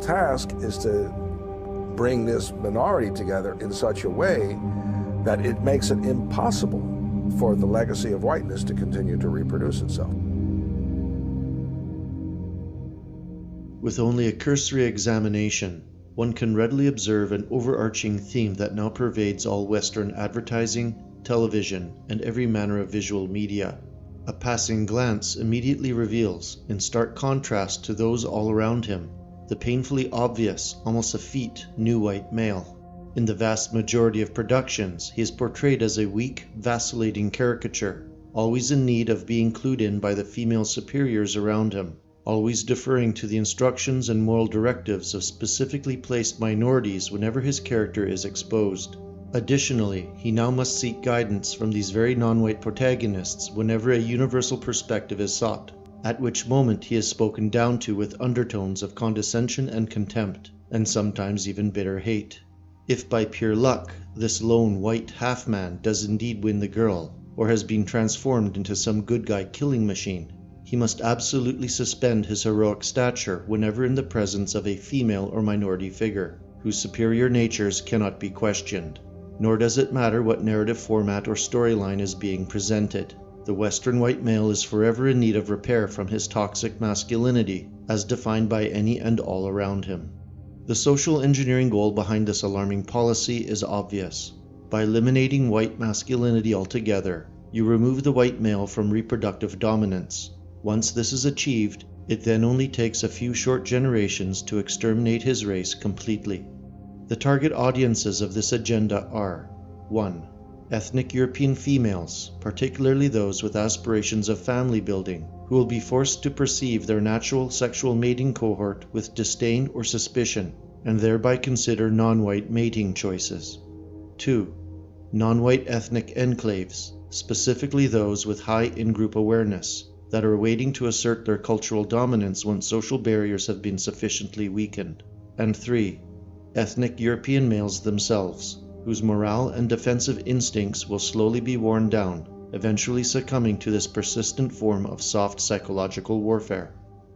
task is to bring this minority together in such a way that it makes it impossible for the legacy of whiteness to continue to reproduce itself. With only a cursory examination, one can readily observe an overarching theme that now pervades all Western advertising, television, and every manner of visual media. A passing glance immediately reveals, in stark contrast to those all around him, the painfully obvious, almost effete, new white male. In the vast majority of productions, he is portrayed as a weak, vacillating caricature, always in need of being clued in by the female superiors around him, always deferring to the instructions and moral directives of specifically placed minorities whenever his character is exposed. Additionally, he now must seek guidance from these very non-white protagonists whenever a universal perspective is sought, at which moment he is spoken down to with undertones of condescension and contempt, and sometimes even bitter hate. If by pure luck, this lone white half-man does indeed win the girl, or has been transformed into some good guy killing machine, he must absolutely suspend his heroic stature whenever in the presence of a female or minority figure, whose superior natures cannot be questioned. Nor does it matter what narrative format or storyline is being presented. The Western white male is forever in need of repair from his toxic masculinity, as defined by any and all around him. The social engineering goal behind this alarming policy is obvious. By eliminating white masculinity altogether, you remove the white male from reproductive dominance. Once this is achieved, it then only takes a few short generations to exterminate his race completely. The target audiences of this agenda are 1. Ethnic European females, particularly those with aspirations of family building, who will be forced to perceive their natural sexual mating cohort with disdain or suspicion, and thereby consider non-white mating choices. 2. Non-white ethnic enclaves, specifically those with high in-group awareness, that are waiting to assert their cultural dominance once social barriers have been sufficiently weakened. And 3. Ethnic European males themselves, whose morale and defensive instincts will slowly be worn down, eventually succumbing to this persistent form of soft psychological warfare.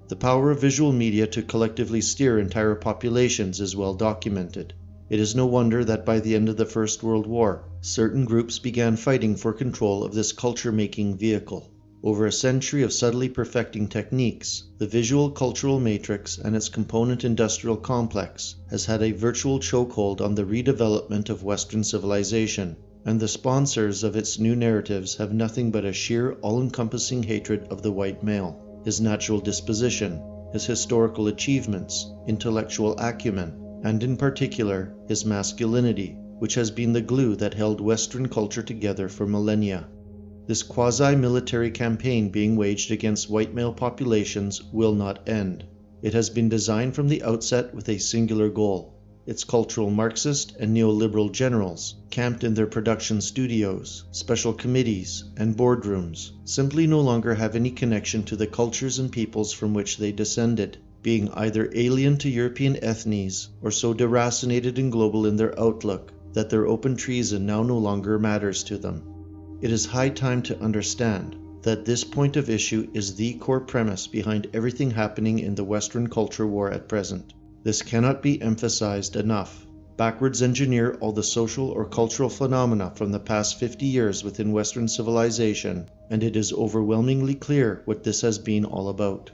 The power of visual media to collectively steer entire populations is well documented. It is no wonder that by the end of the First World War, certain groups began fighting for control of this culture-making vehicle. Over a century of subtly perfecting techniques, the visual cultural matrix and its component industrial complex has had a virtual chokehold on the redevelopment of Western civilization, and the sponsors of its new narratives have nothing but a sheer, all-encompassing hatred of the white male, his natural disposition, his historical achievements, intellectual acumen, and in particular, his masculinity, which has been the glue that held Western culture together for millennia. This quasi-military campaign being waged against white male populations will not end. It has been designed from the outset with a singular goal. Its cultural Marxist and neoliberal generals, camped in their production studios, special committees, and boardrooms, simply no longer have any connection to the cultures and peoples from which they descended, being either alien to European ethnies or so deracinated and global in their outlook that their open treason now no longer matters to them. It is high time to understand that this point of issue is the core premise behind everything happening in the Western culture war at present. This cannot be emphasized enough. Backwards engineer all the social or cultural phenomena from the past 50 years within Western civilization, and it is overwhelmingly clear what this has been all about.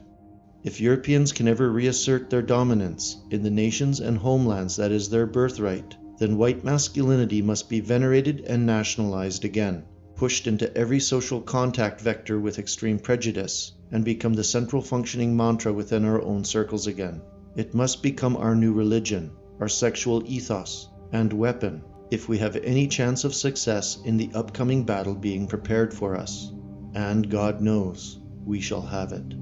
If Europeans can ever reassert their dominance in the nations and homelands that is their birthright, then white masculinity must be venerated and nationalized again, pushed into every social contact vector with extreme prejudice, and become the central functioning mantra within our own circles again. It must become our new religion, our sexual ethos, and weapon, if we have any chance of success in the upcoming battle being prepared for us. And God knows, we shall have it.